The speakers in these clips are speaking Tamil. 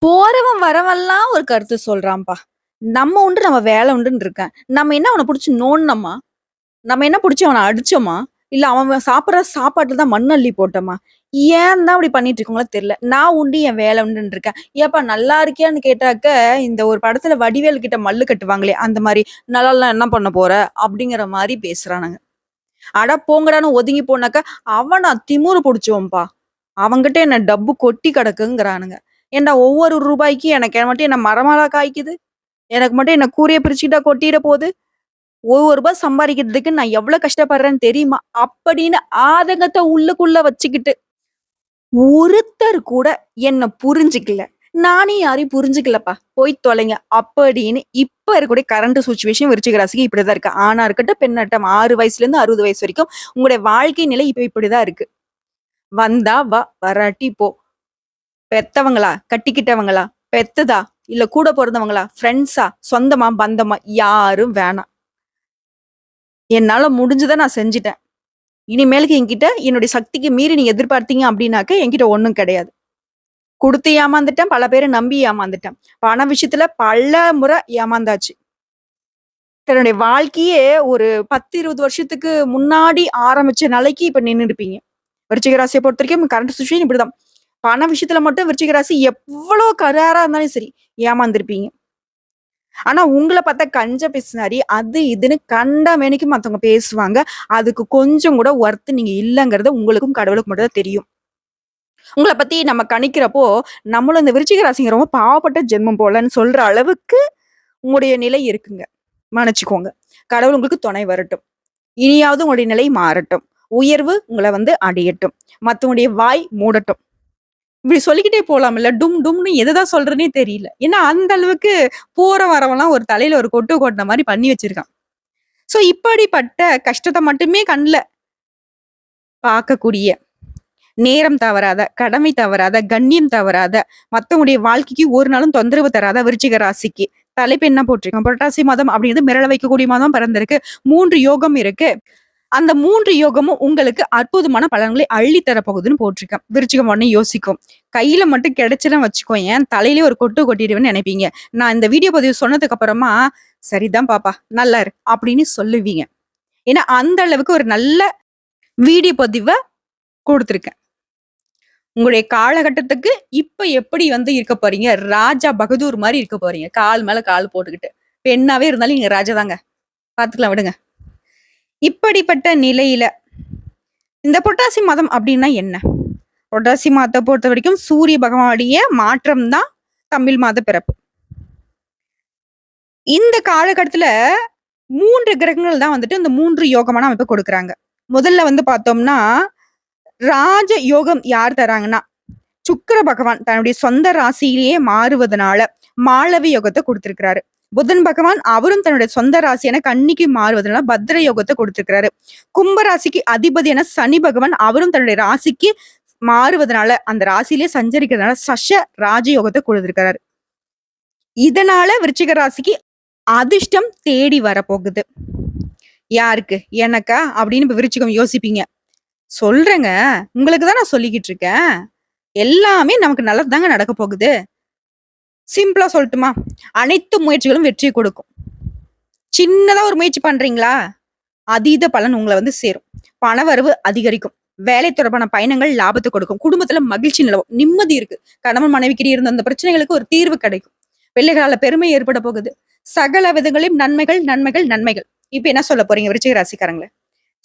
போறவன் வரவன்லாம் ஒரு கருத்து சொல்றான்ப்பா. நம்ம உண்டு, நம்ம வேலை உண்டுன்னு இருக்கேன். நம்ம என்ன அவன புடிச்சு நோண்டுனோமா? நம்ம என்ன புடிச்சு அவன அடிச்சோமா? இல்ல அவன் சாப்பிடுற சாப்பாட்டுல தான் மண்ணு அள்ளி போட்டோமா? ஏன் தான் அப்படி பண்ணிட்டு இருக்கோங்களோ தெரியல. நான் உண்டு, என் வேலை உண்டுன்னு இருக்கேன். ஏப்பா நல்லா இருக்கியான்னு கேட்டாக்க, இந்த ஒரு படத்துல வடிவேலு கிட்ட மல்லு கட்டுவாங்களே, அந்த மாரி "நல்லா இல்லனா என்ன பண்ண போற?" அப்படிங்கிற மாரி பேசுறானுங்க. அட போங்கடான்னு ஒதுங்கி போனாக்க, அவனா திமிரு புடிச்சவன்பா. அவன்கிட்ட என்ன டப்பு கொட்டி கிடக்குங்கிறானுங்க. ஏன்டா ஒவ்வொரு ரூபாய்க்கு எனக்கு மட்டும் என்ன மரமாலா காய்க்குது? எனக்கு மட்டும் என்ன கூரைய பிரிச்சுக்கிட்டா கொட்டிற போது? ரூ. 1 சம்பாரிக்கிறதுக்கு நான் எவ்ளோ கஷ்டப்படுறேன்னு தெரியுமா? அப்படின்னு ஆதங்கத்த உள்ளுக்குள்ள வச்சுக்கிட்டு, ஒருத்தர் கூட என்ன புரிஞ்சுக்கல. நானே யாரையும் புரிஞ்சுக்கலப்பா. போய் தொலைங்க. அப்படின்னு இப்ப இருக்கக்கூடிய கரண்ட் சிச்சுவேஷன் விருச்சிக ராசிக்கு இப்படிதான் இருக்கு. ஆணா இருக்கட்டும், பெண்ணாகட்டும் 6 வயசுலேருந்து 60 வயசு வரைக்கும் உங்களுடைய வாழ்க்கை நிலை இப்ப இப்படிதான் இருக்கு. வந்தா வா, வராட்டி போ. பெத்தவங்களா? கட்டிக்கிட்டவங்களா? பெத்ததா? இல்ல கூட பொறந்தவங்களா? ஃப்ரெண்ட்ஸா? சொந்தமா? பந்தமா? யாரும் வேணாம். என்னால முடிஞ்சத நான் செஞ்சுட்டேன். இனிமேலுக்கு என்கிட்ட என்னுடைய சக்திக்கு மீறி நீங்க எதிர்பார்த்தீங்க அப்டின்னாக்க, என்கிட்ட ஒண்ணும் கிடையாது. குடுத்து ஏமாந்துட்டேன். பல பேர நம்பி ஏமாந்துட்டேன். பண விஷயத்துல பல முறை ஏமாந்தாச்சு. தன்னுடைய வாழ்க்கையே ஒரு 10, 20 வருஷத்துக்கு முன்னாடி ஆரம்பிச்ச நிலைக்கு இப்ப நின்னுருப்பீங்க. விருச்சிக ராசிய பொறுத்தவரைக்கும் கரண்ட் சிச்சுவேஷன் இப்படிதான். பண விஷயத்துல மட்டும் விருச்சிக ராசி எவ்வளோ கராரா இருந்தாலும் சரி, ஏமாந்திருப்பீங்க. ஆனா உங்கள பார்த்தா கஞ்ச பிசுனாரி, அது இதுன்னு கண்டமேனிக்கு மத்தவங்க பேசுவாங்க. அதுக்கு கொஞ்சம் கூட ஒர்த் நீங்க இல்லங்கிறது உங்களுக்கும் கடவுளுக்கு மட்டும் தான் தெரியும். உங்கள பத்தி நம்ம கணிக்கிறப்போ, நம்மளும் இந்த விருச்சிக ராசிங்க ரொம்ப பாவப்பட்ட ஜென்மம் போலன்னு சொல்ற அளவுக்கு உங்களுடைய நிலை இருக்குங்க. மன்னிச்சுக்கோங்க. கடவுள் உங்களுக்கு துணை வரட்டும். இனியாவது உங்களுடைய நிலை மாறட்டும். உயர்வு உங்கள வந்து அடையட்டும். மத்தவங்களுடைய வாய் மூடட்டும். இப்படி சொல்லிக்கிட்டே போலாம்ல. டும் டும்ன்னு எததான் சொல்றதுன்னே தெரியல. ஏன்னா அந்த அளவுக்கு போற வரவன்லாம் ஒரு தலையில ஒரு கொட்டு கொட்டுன மாரி பண்ணி வச்சிருக்கான். சோ இப்படிப்பட்ட கஷ்டத்த மட்டுமே கண்ல பார்க்கக்கூடிய, நேரம் தவறாத, கடமை தவறாத, கண்ணியம் தவறாத, மத்தவங்களுடைய வாழ்க்கைக்கு ஒரு நாளும் தொந்தரவு தராத விருச்சிக ராசிக்கு தலைப்பு என்ன போட்டிருக்கோம்? புரட்டாசி மாதம் அப்படிங்கிறது மிரள வைக்கக்கூடிய மாதம் பிறந்திருக்கு. 3 யோகம் இருக்கு. அந்த 3 யோகமும் உங்களுக்கு அற்புதமான பலன்களை அள்ளி தரப்போகுதுன்னு போட்டிருக்கேன். விருச்சிகம் உடனே யோசிக்கும். கையில மட்டும் கிடைச்சுதுன்னு வச்சுக்கோயேன், தலையிலேயே ஒரு கொட்டு கொட்டிடுவேன்னு நினைப்பீங்க. நான் இந்த வீடியோ பதிவு சொன்னதுக்கு அப்புறமா, "சரிதான் பாப்பா, நல்லா இரு" அப்படின்னு சொல்லுவீங்க. ஏன்னா, அந்த அளவுக்கு ஒரு நல்ல வீடியோ பதிவ குடுத்துருக்கேன். உங்களுடைய காலகட்டத்துக்கு இப்ப எப்படி வந்து இருக்க போறீங்க? ராஜா பகதூர் மாரி இருக்க போறீங்க. கால் மேல கால் போட்டுக்கிட்டு. பெண்ணாவே இருந்தாலும் நீங்க ராஜா தாங்க. பாத்துக்கலாம் விடுங்க. இப்படிப்பட்ட நிலையில இந்த புரட்டாசி மாதம் அப்டின்னா என்ன? புரட்டாசி மாதத்த பொறுத்தவரைக்கும் சூரிய பகவானுடைய மாற்றம் தான் தமிழ் மாத பிறப்பு. இந்த காலகட்டத்துல 3 கிரகங்கள் தான் வந்துட்டு இந்த 3 யோகமான அமைப்ப கொடுக்குறாங்க. முதல்ல வந்து பார்த்தோம்னா, ராஜ யோகம் யார் தராங்கன்னா, சுக்கிர பகவான் தன்னுடைய சொந்த ராசியிலேயே மாறுவதனால மாளவி யோகத்த குடுத்திருக்கிறாரு. புதன் பகவான் அவரும் தன்னுடைய சொந்த ராசியான கன்னிக்கு மாறுவதனால பத்ர யோகத்த குடுத்திருக்கிறாரு. கும்ப ராசிக்கு அதிபதியான சனி பகவான் அவரும் தன்னுடைய ராசிக்கு மாறுவதனால, அந்த ராசியிலேயே சஞ்சரிக்கிறதுனால சஷ ராஜயோகத்த குடுத்திருக்கிறாரு. இதனால விருச்சிக ராசிக்கு அதிர்ஷ்டம் தேடி வரப்போகுது. யாருக்கு? எனக்கா? அப்படின்னு இப்ப விருச்சிகம் யோசிப்பீங்க. சொல்றேங்க. உங்களுக்கு தான் நான் சொல்லிக்கிட்டு இருக்கேன். எல்லாமே நமக்கு நல்லது தாங்க நடக்க போகுது. சிம்பிளா சொல்லட்டுமா? அனைத்து முயற்சிகளும் வெற்றி கொடுக்கும். சின்னதா ஒரு முயற்சி பண்றீங்களா? அதீத பலன் உங்கள வந்து சேரும். பணவரவு அதிகரிக்கும். வேலை தொடர்பான பயணங்கள் லாபத்த கொடுக்கும். குடும்பத்துல மகிழ்ச்சி நிலவும். நிம்மதி இருக்கு. கணவன் மனைவிக்கிடையே இருந்த அந்த பிரச்சனைகளுக்கு ஒரு தீர்வு கிடைக்கும். பிள்ளைகளால பெருமை ஏற்பட போகுது. சகல விதங்களையும் நன்மைகள், நன்மைகள், நன்மைகள். இப்ப என்ன சொல்ல போறீங்க விருச்சிக ராசிக்காரங்களே?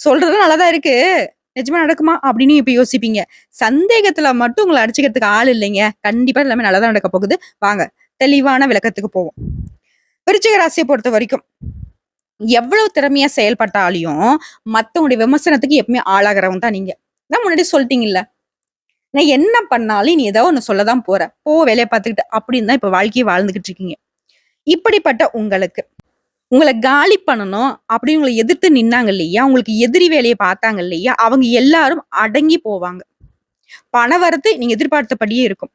சொல்றதெல்லாம் நல்லா தான் இருக்கு. நிஜமா நடக்குமா? அப்படின்னு இப்ப யோசிப்பீங்க. சந்தேகத்துல மட்டும் உங்கள அடிச்சுக்கிறதுக்கு ஆள் இல்லைங்க. கண்டிப்பா எல்லாமே நல்லா தான் நடக்க போகுது. வாங்க தெளிவான விளக்கத்துக்கு போவோம். விருச்சிக ராசிய பொறுத்தவரைக்கும் எவ்வளவு திறமையா செயல்பட்டாலும், மத்தவங்களுடைய விமர்சனத்துக்கு எப்பவுமே ஆளாகுறவங்க தான் நீங்க. நான் முன்னாடி சொல்ட்டீங்கல்ல. நான் என்ன பண்ணாலும் நீ ஏதோ ஒண்ணு சொல்ல தான் போற. போ வேலைய பார்த்துக்கிட்டு அப்படின்னு தான் இப்ப வாழ்க்கைய வாழ்ந்துகிட்டு இருக்கீங்க. இப்படிப்பட்ட உங்களுக்கு, உங்கள காலி பண்ணணும் அப்படின்னு உங்கள எதிர்த்து நின்னாங்க இல்லையா? உங்களுக்கு எதிரி வேலைய பார்த்தாங்க இல்லையா? அவங்க எல்லாரும் அடங்கி போவாங்க. பண வரத்து நீங்க எதிர்பார்த்தபடியே இருக்கும்.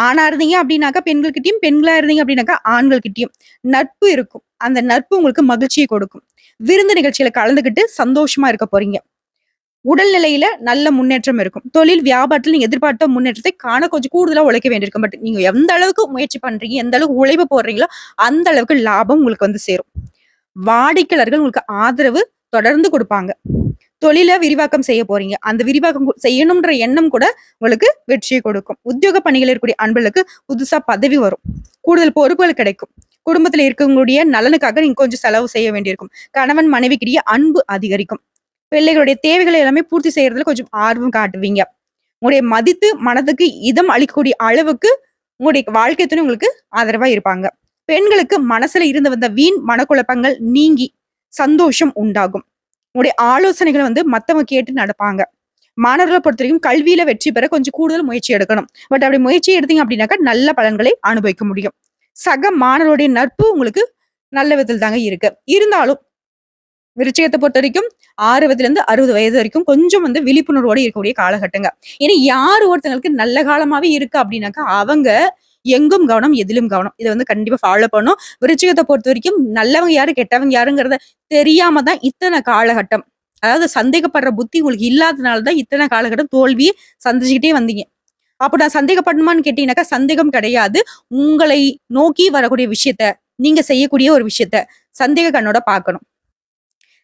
ஆணா இருந்தீங்க அப்படின்னாக்கா பெண்கள்கிட்டயும், பெண்களா இருந்தீங்க அப்படின்னாக்கா ஆண்கள்கிட்டயும் நட்பு இருக்கும். அந்த நட்பு உங்களுக்கு மகிழ்ச்சிய கொடுக்கும். விருந்து நிகழ்ச்சியில கலந்துக்கிட்டு சந்தோஷமா இருக்க போறீங்க. உடல்நிலையில நல்ல முன்னேற்றம் இருக்கும். தொழில், வியாபாரத்துல நீங்க எதிர்பார்த்த முன்னேற்றத்தை காண கொஞ்சம் கூடுதலா உழைக்க வேண்டியிருக்கும். பட் நீங்க எந்த அளவுக்கு முயற்சி பண்றீங்க, எந்த அளவுக்கு உழைப்பு போடுறீங்களோ, அந்த அளவுக்கு லாபம் உங்களுக்கு வந்து சேரும். வாடிக்கையாளர்கள் உங்களுக்கு ஆதரவு தொடர்ந்து குடுப்பாங்க. தொழில விரிவாக்கம் செய்ய போறீங்க. அந்த விரிவாக்கம் செய்யணும்ன்ற எண்ணம் கூட உங்களுக்கு வெற்றியை கொடுக்கும். உத்தியோக பணிகள் இருக்கக்கூடிய அன்பர்களுக்கு புதுசா பதவி வரும். கூடுதல் பொறுப்புகள் கிடைக்கும். குடும்பத்துல இருக்கவங்களுடைய நலனுக்காக நீங்க கொஞ்சம் செலவு செய்ய வேண்டியிருக்கும். கணவன் மனைவிக்கிடையே அன்பு அதிகரிக்கும். பிள்ளைகளுடைய தேவைகளை எல்லாமே பூர்த்தி செய்யறதுல கொஞ்சம் ஆர்வம் காட்டுவீங்க. உங்களுடைய மதித்து மனதுக்கு இதம் அளிக்கக்கூடிய அளவுக்கு உங்களுடைய வாழ்க்கை துணை உங்களுக்கு ஆதரவா இருப்பாங்க. பெண்களுக்கு மனசுல இருந்து வந்த வீண் மனக்குழப்பங்கள் நீங்கி சந்தோஷம் உண்டாகும். உங்களுடைய ஆலோசனைகளை வந்து மத்தவங்க கேட்டு நடப்பாங்க. மாணவர்களை பொறுத்த வரைக்கும் கல்வியில வெற்றி பெற கொஞ்சம் கூடுதல் முயற்சி எடுக்கணும். பட் அப்படி முயற்சி எடுத்தீங்க அப்படின்னாக்கா நல்ல பலன்களை அனுபவிக்க முடியும். சக மாணவருடைய நட்பு உங்களுக்கு நல்ல விதத்தில் தாங்க இருக்கு. இருந்தாலும் விருச்சிகத்தை பொறுத்த வரைக்கும் 6 வயதுல இருந்து 60 வயது வரைக்கும் கொஞ்சம் வந்து விழிப்புணர்வோட இருக்கக்கூடிய காலகட்டங்க. ஏன்னா யார் ஒருத்தங்களுக்கு நல்ல காலமாவே இருக்கு அப்படின்னாக்கா அவங்க எங்கும் கவனம், எதிலும் கவனம். இத வந்து கண்டிப்பா ஃபாலோ பண்ணும். விருச்சிகத்தை பொறுத்த வரைக்கும் நல்லவங்க யாரு, கெட்டவங்க யாருங்கிறத தெரியாம தான் இத்தனை காலகட்டம். அதாவது சந்தேகப்படுற புத்தி உங்களுக்கு இல்லாதனால தான் இத்தனை காலகட்டம் தோல்வியை சந்திச்சுக்கிட்டே வந்தீங்க. அப்ப நான் சந்தேகப்படணுமான்னு கேட்டீங்கன்னாக்கா சந்தேகம் கிடையாது. உங்களை நோக்கி வரக்கூடிய விஷயத்த, நீங்க செய்யக்கூடிய ஒரு விஷயத்த சந்தேக கண்ணோட பார்க்கணும்.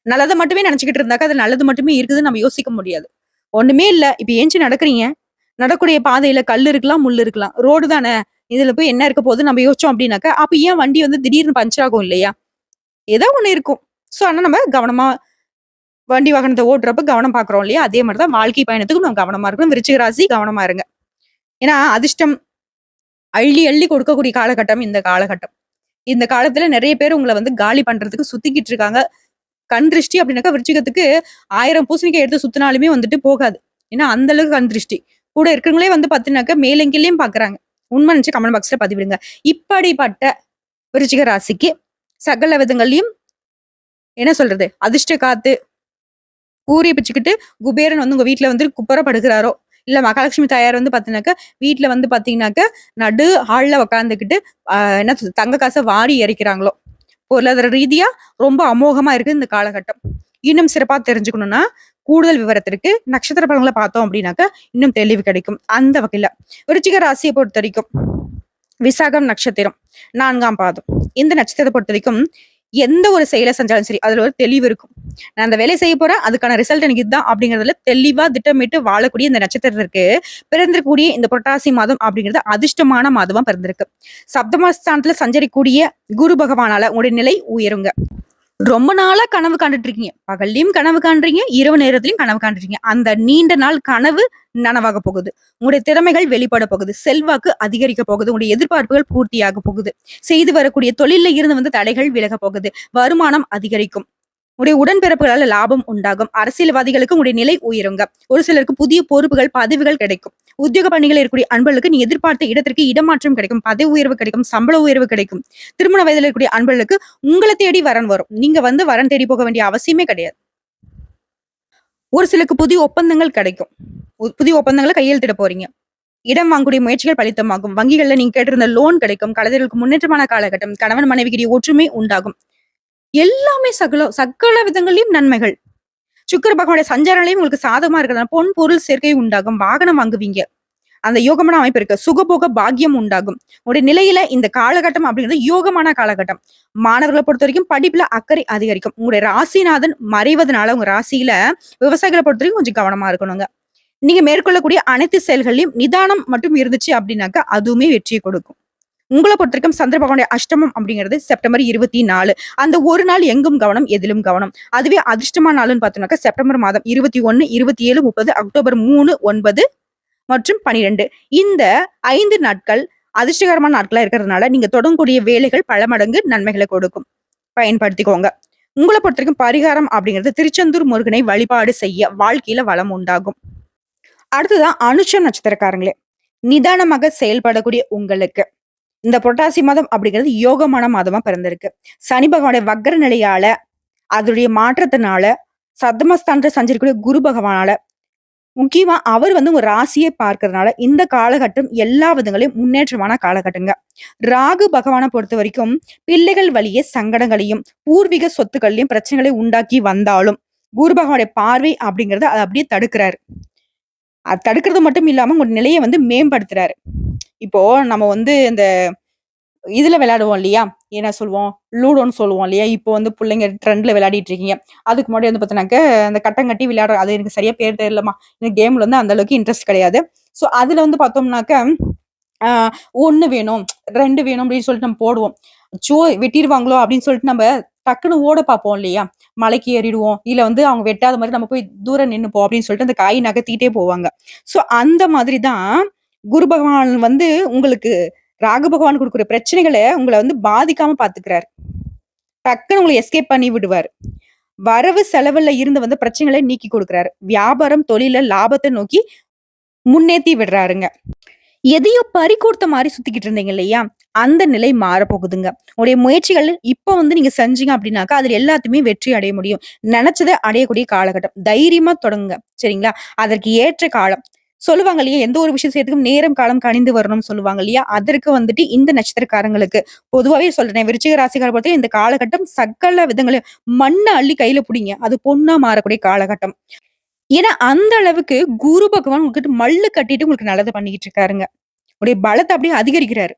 நல்லத மட்டுமே நினைச்சுக்கிட்டு இருந்தாக்கா, அது நல்லது மட்டுமே இருக்குதுன்னு நம்ம யோசிக்க முடியாது. ஒண்ணுமே இல்ல. இப்ப ஏஞ்சி நடக்குறீங்க. நடக்கூடிய பாதையில கல் இருக்கலாம், முள் இருக்கலாம். ரோடு தானே. இதுல போய் என்ன இருக்க போகுது நம்ம யோசிச்சோம் அப்படின்னாக்கா, அப்ப ஏன் வண்டி வந்து திடீர்னு பஞ்சர் ஆகும் இல்லையா? ஏதோ ஒண்ணு இருக்கும். சோ ஆனா நம்ம கவனமா வண்டி வாகனத்த ஓட்டுறப்ப கவனம் பார்க்குறோம் இல்லையா? அதே மாரி தான் வாழ்க்கை பயணத்துக்கும் நம்ம கவனமா இருக்கணும். விருச்சிக ராசி கவனமா இருங்க. ஏன்னா அதிர்ஷ்டம் அள்ளி அள்ளி கொடுக்கக்கூடிய காலகட்டம் இந்த காலகட்டம். இந்த காலத்துல நெறைய பேர் உங்கள வந்து காலி பண்றதுக்கு சுத்திக்கிட்டு இருக்காங்க. கண் திருஷ்டி அப்படின்னாக்கா விருச்சிகத்துக்கு 1000 பூசணிக்காய் எடுத்து சுத்தினாலுமே வந்துட்டு போகாது. ஏன்னா அந்த அளவுக்கு கண் திருஷ்டி. கூட இருக்கிறவங்களே வந்து பாத்தீங்கன்னாக்கா மேலும் கீழயும் பாக்குறாங்க. உண்மை நினைச்சு கமெண்ட் பாக்ஸ்ல பதிவிடுங்க. இப்படிப்பட்ட விருச்சிக ராசிக்கு சகல விதங்களையும் என்ன சொல்றது? அதிர்ஷ்ட காத்து கூரிய பிச்சுக்கிட்டு குபேரன் வந்து உங்க வீட்டுல வந்து குப்பர படுக்கிறாரோ, இல்ல மகாலட்சுமி தாயார் வந்து பாத்தீங்கன்னாக்கா வீட்டுல வந்து பாத்தீங்கன்னாக்கா நடு ஹால்ல உட்காந்துக்கிட்டு என்ன சொல்றது, தங்க காசை வாரி இறைக்கிறாங்களோ, பொருளாதார ரீதியா ரொம்ப அமோகமா இருக்கு இந்த காலகட்டம். இன்னும் சிறப்பா தெரிஞ்சுக்கணும்னா கூடுதல் விவரத்திற்கு நட்சத்திர பலன்களை பார்த்தோம் அப்படின்னாக்கா இன்னும் தெளிவு கிடைக்கும். அந்த வகையில விருச்சிக ராசியை பொறுத்த வரைக்கும் விசாகம் நட்சத்திரம் 4ஆம் பாதம். இந்த நட்சத்திரத்தை பொறுத்த வரைக்கும் எந்த ஒரு செயலை செஞ்சாலும் சரி அதுல ஒரு தெளிவு இருக்கும். நான் அந்த வேலையை செய்ய போறேன், அதுக்கான ரிசல்ட் எனக்கு இதுதான் அப்படிங்கறதுல தெளிவா திட்டமிட்டு வாழக்கூடிய இந்த நட்சத்திரத்திற்கு பிறந்திருக்கக்கூடிய இந்த புரட்டாசி மாதம் அப்படிங்கிறது அதிர்ஷ்டமான மாதமா பிறந்திருக்கு. சப்தமஸ்தானத்துல சஞ்சரிக்கூடிய குரு பகவானால உங்களுடைய நிலை உயருங்க. ரொம்ப நாளா கனவு காண்டுட்டு இருக்கீங்க. பகல்லையும் கனவு காண்றீங்க, இரவு நேரத்திலயும் கனவு காண்றீங்க. அந்த நீண்ட நாள் கனவு நனவாக போகுது. உங்களுடைய திறமைகள் வெளிப்பட போகுது. செல்வாக்கு அதிகரிக்க போகுது. உங்களுடைய எதிர்பார்ப்புகள் பூர்த்தியாக போகுது. செய்து வரக்கூடிய தொழில இருந்து வந்து தடைகள் விலக போகுது. வருமானம் அதிகரிக்கும். உங்களுடைய உடன்பிறப்புகளால லாபம் உண்டாகும். அரசியல்வாதிகளுக்கு உங்களுடைய நிலை உயருங்க. ஒரு சிலருக்கு புதிய பொறுப்புகள், பதவிகள் கிடைக்கும். உத்தியோக பணிகள் இருக்கக்கூடிய அன்பர்களுக்கு நீ எதிர்பார்த்த இடத்திற்கு இடமாற்றம் கிடைக்கும். பதவி உயர்வு கிடைக்கும். சம்பள உயர்வு கிடைக்கும். திருமண வயதில் இருக்கக்கூடிய அன்பர்களுக்கு உங்களை தேடி வரன் வரும். நீங்க வந்து வரன் தேடி போக வேண்டிய அவசியமே கிடையாது. ஒரு சிலருக்கு புதிய ஒப்பந்தங்கள் கிடைக்கும். புதிய ஒப்பந்தங்களை கையெழுத்திட போறீங்க. இடம் வாங்கக்கூடிய முயற்சிகள் பலித்தமாகும். வங்கிகள்ல நீங்க கேட்டிருந்த லோன் கிடைக்கும். கலைஞர்களுக்கு முன்னேற்றமான காலகட்டம். கணவன் மனைவிக்கிடையே ஒற்றுமை உண்டாகும். எல்லாமே சகல விதங்களையும் நன்மைகள். சுக்கிர பகவானுடைய சஞ்சாரங்களையும் உங்களுக்கு சாதகமா இருக்கிறதுனால பொன் பொருள் சேர்க்கை உண்டாகும். வாகனம் வாங்குவீங்க. அந்த யோகமான அமைப்பு இருக்கு. சுகபோக பாக்கியம் உண்டாகும். உடைய நிலையில இந்த காலகட்டம் அப்படிங்கிறது யோகமான காலகட்டம். மாணவர்களை பொறுத்த வரைக்கும் படிப்புல அக்கறை அதிகரிக்கும். உங்களுடைய ராசிநாதன் மறைவதனால உங்க ராசியில விவசாயிகளை பொறுத்த வரைக்கும் கொஞ்சம் கவனமா இருக்கணுங்க. நீங்க மேற்கொள்ளக்கூடிய அனைத்து செயல்களையும் நிதானம் மட்டும் இருந்துச்சு அப்படின்னாக்கா அதுவுமே வெற்றியை கொடுக்கும். உங்களை பொறுத்த வரைக்கும் சந்திர பகவானுடைய அஷ்டமம் அப்படிங்கிறது செப்டம்பர் 24. அந்த ஒரு நாள் எங்கும் கவனம், எதிலும் கவனம். அதுவே அதிர்ஷ்டமான நாள்னு பார்த்தோம்னாக்கா செப்டம்பர் மாதம் 21, 27, 30, அக்டோபர் 3, 9 மற்றும் 12. இந்த 5 நாட்கள் அதிர்ஷ்டகரமான நாட்களா இருக்கிறதுனால நீங்க தொடங்கக்கூடிய வேலைகள் பல மடங்கு நன்மைகளை கொடுக்கும். பயன்படுத்திக்கோங்க. உங்களை பொறுத்த வரைக்கும் பரிகாரம் அப்படிங்கிறது திருச்செந்தூர் முருகனை வழிபாடு செய்ய வாழ்க்கையில வளம் உண்டாகும். அடுத்ததான் அனுஷம் நட்சத்திரக்காரங்களே, நிதானமாக செயல்படக்கூடிய உங்களுக்கு இந்த புரட்டாசி மாதம் அப்படிங்கிறது யோகமான மாதமா பிறந்திருக்கு. சனி பகவானுடைய வக்ர நிலையால, அதனுடைய மாற்றத்தினால, சப்தமஸ்தானத்துல சஞ்சரிக்கூடிய குரு பகவானால, முக்கியமா அவர் வந்து உங்க ராசியை பார்க்கறதுனால இந்த காலகட்டம் எல்லா விதங்களையும் முன்னேற்றமான காலகட்டங்க. ராகு பகவானை பொறுத்த வரைக்கும் பிள்ளைகள் வழியே சங்கடங்களையும் பூர்வீக சொத்துக்களையும் பிரச்சனைகளை உண்டாக்கி வந்தாலும் குரு பகவானுடைய பார்வை அப்படிங்கிறது அத அப்படியே தடுக்கிறாரு. அது தடுக்கிறது மட்டும் இல்லாம உங்க நிலைய வந்து மேம்படுத்துறாரு. இப்போ நம்ம வந்து இந்த இதுல விளையாடுவோம் இல்லையா? என்ன சொல்லுவோம்? லூடோன்னு சொல்லுவோம் இல்லையா? இப்போ வந்து புள்ளைங்க ட்ரெண்ட்ல விளையாடிட்டு இருக்கீங்க. அதுக்கு முன்னாடி வந்து பார்த்தீங்கன்னாக்க, அந்த கட்டங்கட்டி விளையாடுற அது எனக்கு சரியா பேர் தெரியலம்மா. எனக்கு கேம்ல வந்து அந்த அளவுக்கு இன்ட்ரெஸ்ட் கிடையாது. ஸோ அதுல வந்து பார்த்தோம்னாக்க, ஆ 1 வேணும், 2 வேணும் அப்படின்னு சொல்லிட்டு நம்ம போடுவோம். அச்சோ! வெட்டிருவாங்களோ அப்படின்னு சொல்லிட்டு நம்ம டக்குனு ஓட பார்ப்போம் இல்லையா? மலைக்கு ஏறிடுவோம். இல்ல வந்து அவங்க வெட்டாத மாரி நம்ம போய் தூரம் நின்னுப்போம் அப்படின்னு சொல்லிட்டு அந்த காய் நகர்த்திட்டே போவாங்க. ஸோ அந்த மாதிரி தான் குரு பகவான் வந்து உங்களுக்கு ராகு பகவான் குடுக்குற பிரச்சனைகள உங்கள வந்து பாதிக்காம பார்த்துக்கிறாரு. டக்குனு உங்கள எஸ்கேப் பண்ணி விடுவாரு. வரவு செலவுல இருந்து வந்த பிரச்சனைகள நீக்கி குடுக்குறாரு. வியாபாரம், தொழில்ல லாபத்த நோக்கி முன்னேத்தி விடுறாருங்க. எதையோ பறிகோர்த்த மாரி சுத்திக்கிட்டு இருந்தீங்க இல்லையா? அந்த நிலை மாறப்போகுதுங்க. உங்களுடைய முயற்சிகள் இப்ப வந்து நீங்க செஞ்சீங்க அப்டின்னாக்கா, அதுல எல்லாத்தையுமே வெற்றி அடைய முடியும். நெனச்சத அடையக்கூடிய காலகட்டம். தைரியமா தொடங்குங்க. சரிங்களா? அதற்கு ஏற்ற காலம். சொல்லுவாங்க இல்லையா? எந்த ஒரு விஷயம் செய்யறதுக்கும் நேரம், காலம் கணிந்து வரணும்னு சொல்லுவாங்க இல்லையா? அதற்கு வந்துட்டு இந்த நட்சத்திரக்காரங்களுக்கு பொதுவாவே சொல்றேன். விருச்சிக ராசிக்கார பொறுத்தவரை இந்த காலகட்டம் சகல விதங்களையும் மண்ண அள்ளி கையில புடிங்க. அது பொன்னா மாறக்கூடிய காலகட்டம். ஏன்னா, அந்த அளவுக்கு குரு பகவான் உங்ககிட்ட மல்லு கட்டிட்டு உங்களுக்கு நல்லது பண்ணிக்கிட்டு இருக்காருங்க. உடைய பலத்த அப்படியே அதிகரிக்கிறாரு.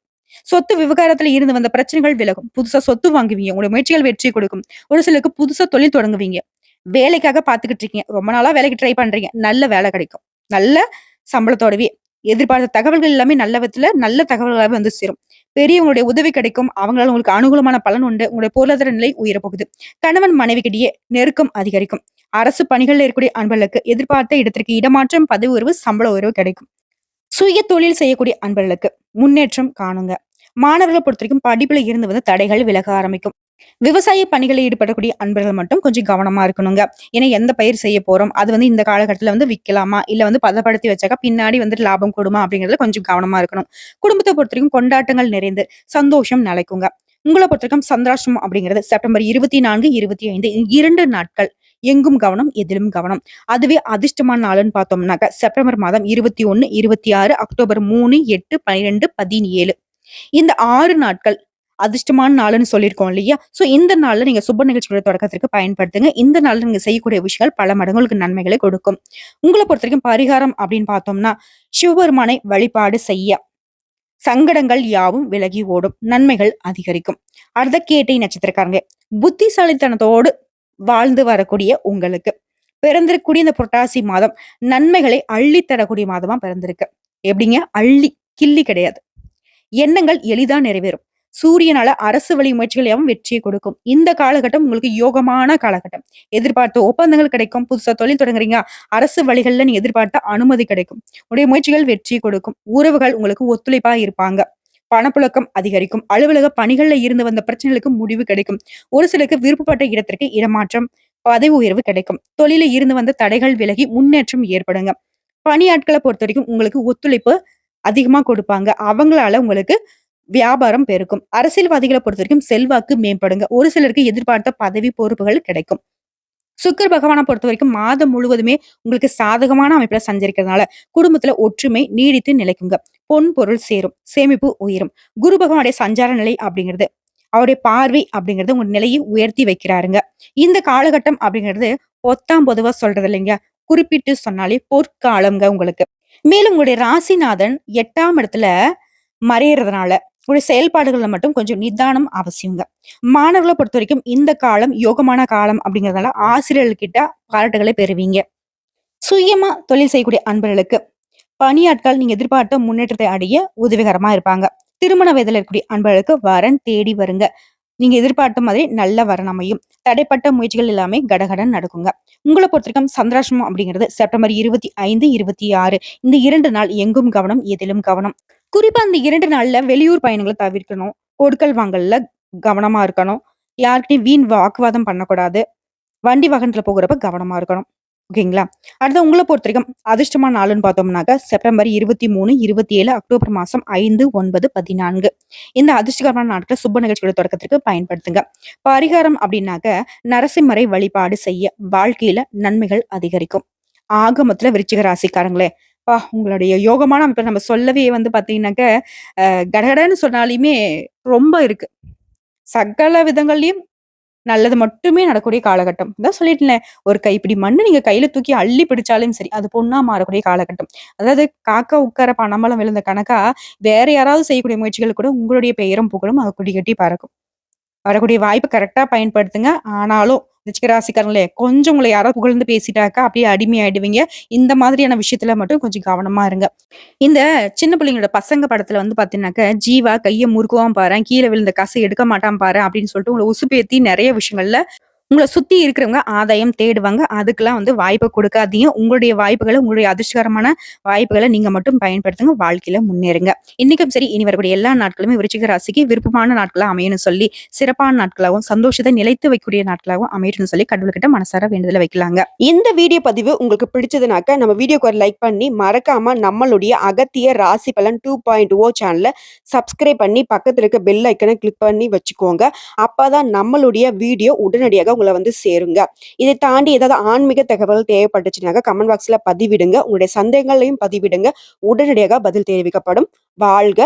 சொத்து விவகாரத்துல இருந்து வந்த பிரச்சனைகள் விலகும். புதுசா சொத்து வாங்குவீங்க. உங்களுடைய முயற்சிகள் வெற்றி கொடுக்கும். ஒரு சிலருக்கு புதுசா தொழில் தொடங்குவீங்க. வேலைக்காக பார்த்துக்கிட்டு இருக்கீங்க. ரொம்ப நாளா வேலைக்கு ட்ரை பண்றீங்க. நல்ல வேலை கிடைக்கும். நல்ல சம்பளத்தோடவே எதிர்பார்த்த தகவல்கள் எல்லாமே நல்ல விதத்துல நல்ல தகவல்களாவே வந்து சேரும். பெரியவங்களுடைய உதவி கிடைக்கும். அவங்களால உங்களுக்கு அனுகூலமான பலன் உண்டு. உங்களுடைய பொருளாதார நிலை உயரப்போகுது. கணவன் மனைவிக்கிடையே நெருக்கம் அதிகரிக்கும். அரசு பணிகள்ல இருக்கக்கூடிய அன்பர்களுக்கு எதிர்பார்த்த இடத்திற்கு இடமாற்றம், பதவி உயர்வு, சம்பள உயர்வு கிடைக்கும். சுய தொழில் செய்யக்கூடிய அன்பர்களுக்கு முன்னேற்றம் காணுங்க. மாணவர்களை பொறுத்தவரைக்கும் படிப்புல இருந்து வந்து தடைகள் விலக ஆரம்பிக்கும். விவசாய பணிகளில் ஈடுபடக்கூடிய அன்பர்கள் மட்டும் கொஞ்சம் கவனமா இருக்கணுங்க. ஏன்னா எந்த பயிர் செய்ய போறோம்? அது வந்து இந்த காலகட்டத்துல வந்து விக்கலாமா? இல்ல வந்து பதப்படுத்தி வச்சாக்கா பின்னாடி வந்துட்டு லாபம் கூடுமா? அப்படிங்கிறதுல கொஞ்சம் கவனமா இருக்கணும். குடும்பத்த பொறுத்தவரைக்கும் கொண்டாட்டங்கள் நிறைந்து சந்தோஷம் நிலைக்குங்க. உங்கள பொறுத்தவரைக்கும் சந்திராஷ்டமம் அப்படிங்கிறது செப்டம்பர் 24, 25 2 நாட்கள். எங்கும் கவனம், எதிலும் கவனம். அதுவே அதிர்ஷ்டமான நாளுன்னு பார்த்தோம்னாக்க செப்டம்பர் மாதம் 21, 26, அக்டோபர் 3, 8, 12, 17 இந்த 6 நாட்கள் அதிர்ஷ்டமான நாளுன்னு சொல்லியிருக்கோம் இல்லையா? சோ இந்த நாள்ல நீங்க சுப நிகழ்ச்சிகளோட தொடக்கத்திற்கு பயன்படுத்துங்க. இந்த நாள்ல நீங்க செய்யக்கூடிய விஷயங்கள் பல மடங்கு உங்களுக்கு நன்மைகளை கொடுக்கும். உங்கள பொறுத்தவரைக்கும் பரிகாரம் அப்படின்னு பார்த்தோம்னா, சிவபெருமானை வழிபாடு செய்ய சங்கடங்கள் யாவும் விலகி ஓடும். நன்மைகள் அதிகரிக்கும். அடுத்த கேட்டை நட்சத்திரக்காரங்க. புத்திசாலித்தனத்தோடு வாழ்ந்து வரக்கூடிய உங்களுக்கு பிறந்திருக்கக்கூடிய இந்த புரட்டாசி மாதம் நன்மைகளை அள்ளி தரக்கூடிய மாதமா பிறந்திருக்கு. எப்படிங்க? அள்ளி, கிள்ளி கிடையாது. எண்ணங்கள் எளிதா நிறைவேறும். சூரியனால அரசு வழி முயற்சிகள் எல்லாம் வெற்றியை கொடுக்கும். இந்த காலகட்டம் உங்களுக்கு யோகமான காலகட்டம். எதிர்பார்த்த ஒப்பந்தங்கள் கிடைக்கும். புதுசா தொழில் தொடங்குறீங்க. அரசு வழிகள்ல நீங்க எதிர்பார்த்த அனுமதி கிடைக்கும். உடைய முயற்சிகள் வெற்றி கொடுக்கும். உறவுகள் உங்களுக்கு ஒத்துழைப்பா இருப்பாங்க. பணப்புழக்கம் அதிகரிக்கும். அலுவலக பணிகள்ல இருந்து வந்த பிரச்சனைகளுக்கு முடிவு கிடைக்கும். ஒரு சிலருக்கு விருப்பப்பட்ட இடத்திற்கு இடமாற்றம், பதவி உயர்வு கிடைக்கும். தொழில இருந்து வந்த தடைகள் விலகி முன்னேற்றம் ஏற்படுங்க. பணியாட்களை பொறுத்தவரைக்கும் உங்களுக்கு ஒத்துழைப்பு அதிகமா கொடுப்பாங்க. அவங்களால உங்களுக்கு வியாபாரம் பெருக்கும். அரசியல்வாதிகளை பொறுத்தவரைக்கும் செல்வாக்கு மேம்படுங்க. ஒரு சிலருக்கு எதிர்பார்த்த பதவி, பொறுப்புகள் கிடைக்கும். சுக்கிர பகவான பொறுத்தவரைக்கும் மாதம் முழுவதுமே உங்களுக்கு சாதகமான அமைப்புல சஞ்சரிக்கிறதுனால குடும்பத்துல ஒற்றுமை நீடித்து நிலைக்குங்க. பொன் பொருள் சேரும். சேமிப்பு உயரும். குரு பகவானுடைய சஞ்சார நிலை அப்படிங்கிறது அவருடைய பார்வை அப்படிங்கிறது உங்க நிலையை உயர்த்தி வைக்கிறாருங்க. இந்த காலகட்டம் அப்படிங்கிறது பொத்தாம் பொதுவா சொல்றது இல்லைங்க. குறிப்பிட்டு சொன்னாலே பொற்காலம்ங்க உங்களுக்கு. மேலும் உங்களுடைய ராசிநாதன் 8ஆம் இடத்துல மறையறதுனால உங்களுடைய செயல்பாடுகள்ல மட்டும் கொஞ்சம் நிதானம் அவசியங்க. மாணவர்களை பொறுத்தவரைக்கும் இந்த காலம் யோகமான காலம் அப்படிங்கிறதுனால ஆசிரியர்கள்கிட்ட பாராட்டுகளை பெறுவீங்க. சுயமா தொழில் செய்யக்கூடிய அன்பர்களுக்கு பணியாட்கள் நீங்க எதிர்பார்த்த முன்னேற்றத்தை அடைய உதவிகரமா இருப்பாங்க. திருமண வயதுல இருக்கக்கூடிய அன்பர்களுக்கு வரன் தேடி வருங்க. நீங்க எதிர்பார்த்த மாதிரி நல்ல வரன் அமையும். தடைப்பட்ட முயற்சிகள் எல்லாமே கடகடன் நடக்குங்க. உங்களை பொறுத்தவரைக்கும் சந்திராஷ்டமம் அப்படிங்கிறது செப்டம்பர் 25, 26 இந்த 2 நாள் எங்கும் கவனம், எதிலும் கவனம். குறிப்பா அந்த 2 நாள்ல வெளியூர் பயணங்கள தவிர்க்கணும். கொடுக்கல் வாங்கல்ல கவனமா இருக்கணும். யார்கிட்டயும் வீண் வாக்குவாதம் பண்ணக்கூடாது. வண்டி வாகனத்துல போகிறப்ப கவனமா இருக்கணும். ஓகேங்களா? அடுத்து உங்கள பொறுத்தவரைக்கும் அதிர்ஷ்டமான நாளுன்னு பார்த்தோம்னாக்க செப்டம்பர் 23, 27, அக்டோபர் மாசம் 5, 9, 14 இந்த அதிர்ஷ்டகரமான நாட்கள சுப நிகழ்ச்சிகளோட தொடக்கத்திற்கு பயன்படுத்துங்க. பரிகாரம் அப்படின்னாக்க நரசிம்மரை வழிபாடு செய்ய வாழ்க்கையில நன்மைகள் அதிகரிக்கும். ஆக மொத்தத்துல விருச்சிக ராசிக்காரங்களே, உங்களுடைய யோகமான அமைப்ப நம்ம சொல்லவே வந்து பார்த்தீங்கன்னாக்க, கடகடன்னு சொன்னாலுமே ரொம்ப இருக்கு. சகல விதங்கள்லயும் நல்லது மட்டுமே நடக்கக்கூடிய காலகட்டம். அதான் சொல்லிட்டேன்ல, ஒரு கைப்பிடி மண்ணு நீங்க கையில தூக்கி அள்ளி பிடிச்சாலும் சரி, அது பொன்னா மாறக்கூடிய காலகட்டம். அதாவது காக்கா உட்கார பனம்பழம் விழுந்த கணக்கா, வேற யாராவது செய்யக்கூடிய முயற்சிகள் கூட உங்களுடைய பெயரும் புகழும் அது கொடி கட்டி பறக்கும். வரக்கூடிய வாய்ப்ப கரெக்ட்டா பயன்படுத்துங்க. ஆனாலும் விருச்சிக ராசிக்காரங்களே, கொஞ்சம் உங்கள யாராவது புகழ்ந்து பேசிட்டாக்கா, அப்படியே அடிமையாயிடுவீங்க. இந்த மாதிரியான விஷயத்துல மட்டும் கொஞ்சம் கவனமா இருங்க. இந்த சின்ன பிள்ளைங்களோட பசங்க படத்துல வந்து பாத்தீங்கன்னாக்க, "ஜீவா கைய முறுக்குவான் பாரேன், கீழ விழுந்த காச எடுக்க மாட்டான் பாரேன்" அப்படின்னு சொல்லிட்டு உங்கள உசுப்பேத்தி நெறைய விஷயங்கள்ல உங்கள சுத்தி இருக்கிறவங்க ஆதாயம் தேடுவாங்க. அதுக்கெல்லாம் வந்து வாய்ப்ப குடுக்காதீங்க. உங்களுடைய வாய்ப்புகள, உங்களுடைய அதிர்ஷ்டகரமான வாய்ப்புகள நீங்க மட்டும் பயன்படுத்துங்க. வாழ்க்கையில முன்னேறுங்க. இன்னைக்கும் சரி, இனி வரக்கூடிய எல்லா நாட்களுமே விருச்சிக ராசிக்கு விருப்பமான நாட்களா அமையணும்னு சொல்லி, சிறப்பான நாட்களாகவும், சந்தோஷத்த நிலைத்து வைக்கக்கூடிய நாட்களாகவும் அமையட்டும்னு சொல்லி கடவுள்கிட்ட மனசார வேண்டுதல வைக்கலாங்க. இந்த வீடியோ பதிவு உங்களுக்கு பிடிச்சதுனாக்க நம்ம வீடியோக்கு ஒரு லைக் பண்ணி மறக்காம நம்மளுடைய அகத்திய ராசி பலன் 2.0 சேனலை சப்ஸ்கிரைப் பண்ணி பக்கத்துல இருக்க பெல் ஐக்கனை கிளிக் பண்ணி வச்சுக்கோங்க. அப்பதான் நம்மளுடைய வீடியோ உடனடியாக உங்களை வந்து சேருங்க. இதை தாண்டி ஏதாவது ஆன்மீக தகவல் தேவைப்பட்டுச்சுனாக்க கமெண்ட் பாக்ஸ்ல பதிவிடுங்க. உங்களுடைய சந்தேகங்களையும் பதிவிடுங்க. உடனடியாக பதில் தெரிவிக்கப்படும். வாழ்க